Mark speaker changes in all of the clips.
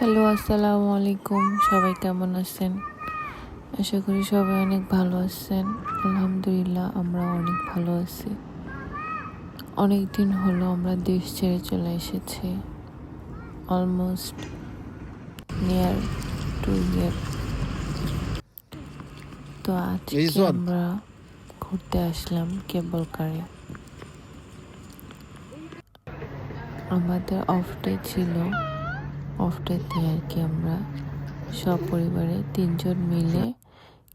Speaker 1: Hello, আসসালামু আলাইকুম। সবাই কেমন আছেন? আশা করি সবাই অনেক ভালো আছেন। আলহামদুলিল্লাহ, আমরা অনেক ভালো আছি। অনেক দিন হলো আমরা দেশ ছেড়ে চলে এসেছি। অলমোস্ট নিয়ার 2 ইয়ার। তো আজকে আমরা ঘুরতে আসলাম কেবল কারে। আমাদের অফ ডে ছিল। অফ ডেতে আর কি আমরা সপরিবারে 3জন মিলে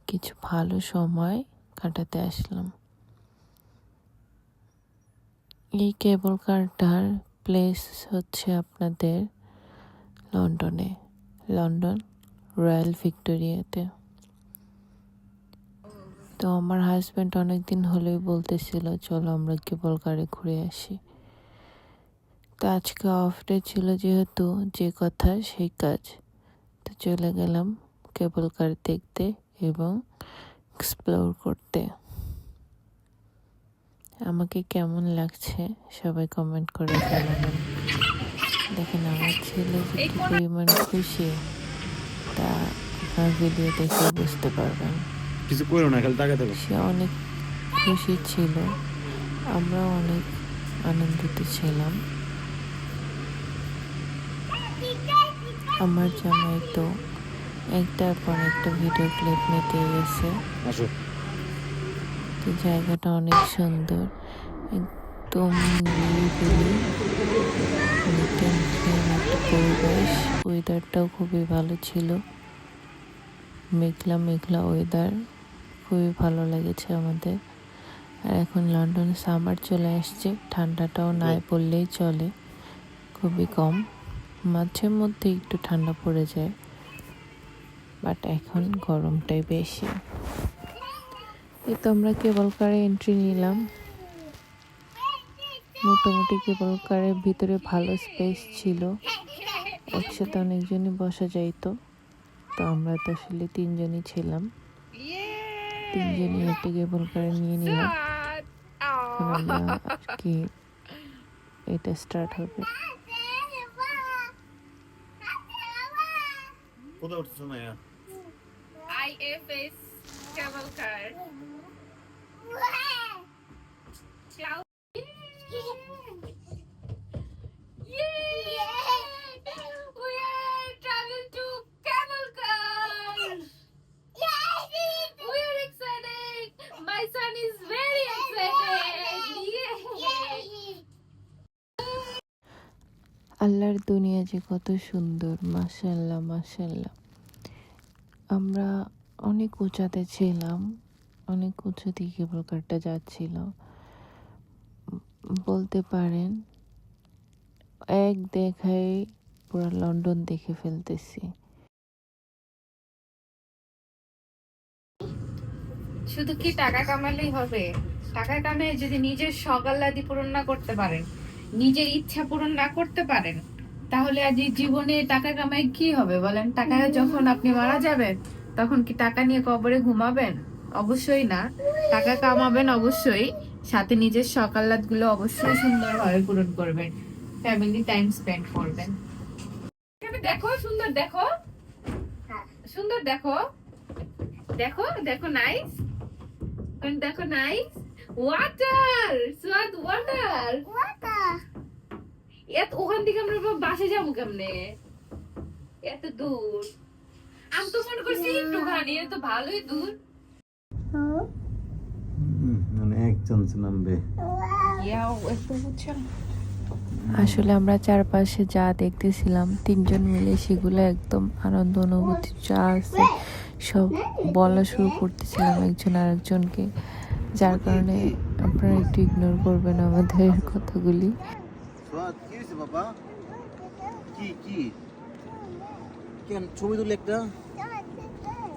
Speaker 1: কিছু ভালো সময় কাটাতে আসলাম। এই কেবল কারটার প্লেস হচ্ছে আপনাদের লন্ডন রয়্যাল ভিক্টোরিয়াতে। তো আমার হাজব্যান্ড অনেকদিন হলেই বলতেছিল চলো আমরা কেবল কারে ঘুরে আসি। তো আজকে অফ ডে ছিল যেহেতু, যে কথা সেই কাজ। তো চলে গেলাম কেবল কার দেখতে এবং এক্সপ্লোর করতে। আমাকে কেমন লাগছে সবাই কমেন্ট করে জানাবেন। দেখেন আমার ছেলে যে কি পরিমাণ খুশি তা আপনার ভিডিও দেখে বুঝতে পারবেন।
Speaker 2: কিছু করো না, খালি তাকাতে থাকো।
Speaker 1: সে অনেক খুশি ছিল, আমরাও অনেক আনন্দিত ছিলাম। আমার জামাই তো একটার পর একটা ভিডিও ক্লিপ নিতে গেছে।
Speaker 2: আসো।
Speaker 1: তো জায়গাটা অনেক সুন্দর, একদম নিরিবিলি, নিট অ্যান্ড ক্লিন একটা পরিবেশ। ওয়েদারটাও খুবই ভালো ছিল, মেঘলা মেঘলা ওয়েদার, খুবই ভালো লেগেছে আমাদের। আর এখন লন্ডনে সামার চলে আসছে, ঠান্ডাটাও নাই পড়লেই চলে, খুবই কম, মাঝে মধ্যে একটু ঠান্ডা পড়ে যায়, বাট এখন গরমটাই বেশি। এই তো আমরা কেবল কারে এন্ট্রি নিলাম। মোটামুটি কেবল কারের ভিতরে ভালো স্পেস ছিল, একসাথে অনেকজনই বসা যাইতো। তো আমরা তো আসলে 3জনই ছিলাম, 3জনই একটা কেবল কারে নিয়ে নিলাম। এখন আমরা আর কি এটা স্টার্ট হবে।
Speaker 2: কোথায় উঠছো না?
Speaker 3: IFS travel car. Cloud. Yay! We are traveling to camel car. We are excited. My son is very excited. Yay!
Speaker 1: আল্লাহর দুনিয়া যে কত সুন্দর, মাশাআল্লাহ মাশাআল্লাহ। আমরা অনেক উঁচাতে ছিলাম, অনেক উঁচু দিয়ে কেবল কারটা যাচ্ছিল। বলতে পারেন এক দেখায় পুরো লন্ডন দেখে ফেলতেছি।
Speaker 3: শুধু কি টাকা কামালেই হবে? টাকা কামায় যদি নিজের শখ আহ্লাদি পূরণ না করতে পারেন, নিজের ইচ্ছা পূরণ না করতে পারেন, তাহলে আজ এই জীবনে টাকা কামায় কি হবে বলেন? টাকা যখন আপনি মারা যাবেন, তখন কি টাকা নিয়ে কবরে ঘুমাবেন? অবশ্যই না। টাকা কামাবেন অবশ্যই, সাথে নিজের শখ আহ্লাদ গুলো অবশ্যই সুন্দরভাবে পূরণ করবেন, ফ্যামিলি টাইম স্পেন্ড করবেন। এখানে দেখো, সুন্দর দেখো, সুন্দর দেখো, দেখো দেখো, নাইস দেখো, নাইস ওয়াটার, সুয়াদ ওয়াটার, এত ওখান থেকে আমরা বাসে যাবো কেমনে এত দূর? আমি তো মনে করছি একটুখানি, এ তো ভালোই দূর।
Speaker 2: মানে একজন নামবে।
Speaker 1: আসলে আমরা চারপাশে যা দেখতেছিলাম 3জন মিলে, সেগুলো একদম আনন্দ অনুভূতি যা আছে সব বলা শুরু করতেছিলাম একজন আরেকজনকে, যার কারণে আপনারা একটু ইগনোর করবেন আমাদের কথাগুলি।
Speaker 2: কি হয়েছে বাবা? কি কি কেন ছবি তুলে একটা?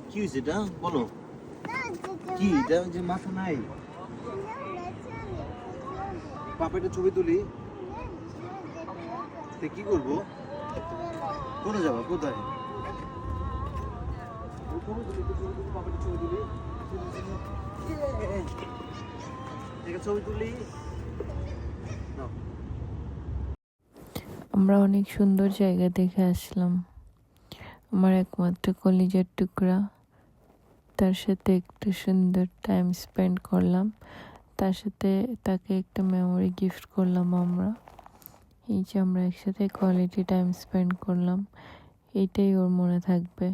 Speaker 2: কি হয়েছে এটা বলো? কি এটা যে মাথা নাই? বাবা এটা ছবি তুলি, কি করবো? কোথায় যাবো? কোথায় ছবি তুলি?
Speaker 1: আমরা অনেক সুন্দর জায়গা দেখে আসলাম। আমার একমাত্র কলিজার টুকরা, তার সাথে একটু সুন্দর টাইম স্পেন্ড করলাম, তার সাথে তাকে একটা মেমোরি গিফট করলাম আমরা। এই যে আমরা একসাথে কোয়ালিটি টাইম স্পেন্ড করলাম, এইটাই ওর মনে থাকবে।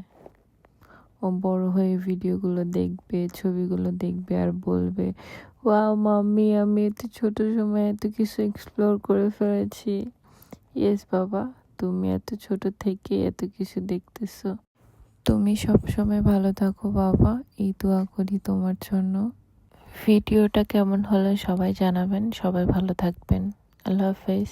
Speaker 1: ও বড় হয়ে ভিডিওগুলো দেখবে, ছবিগুলো দেখবে আর বলবে, ওয়াও মাম্মি, আমি এত ছোট সময় এত কিছু এক্সপ্লোর করে ফেলেছি। ইয়েস বাবা, তুমি এত ছোট থেকে এত কিছু দেখতেছো। তুমি সবসময় ভালো থাকো বাবা, এই দোয়া করি তোমার জন্য। ভিডিওটা কেমন হলো সবাই জানাবেন, সবাই ভালো থাকবেন। আল্লাহ হাফেজ।